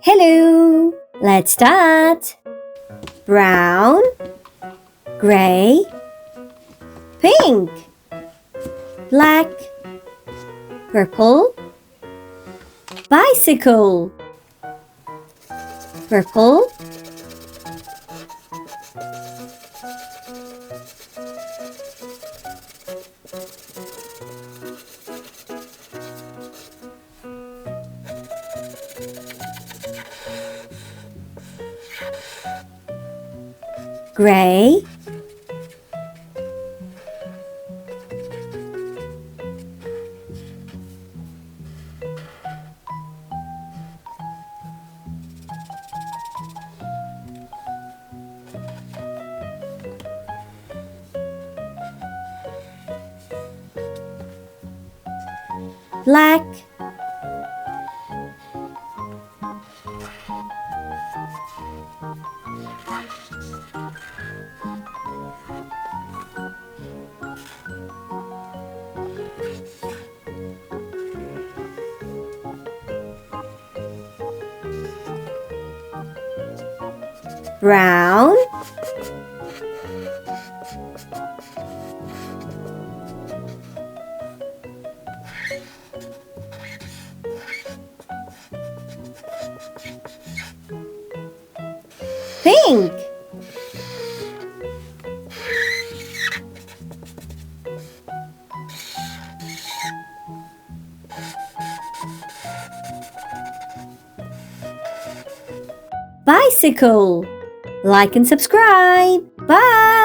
Hello, let's start. Brown, gray, pink, black, purple, bicycle, purple, gray, black, brown, pink, bicycle. Like and subscribe. Bye.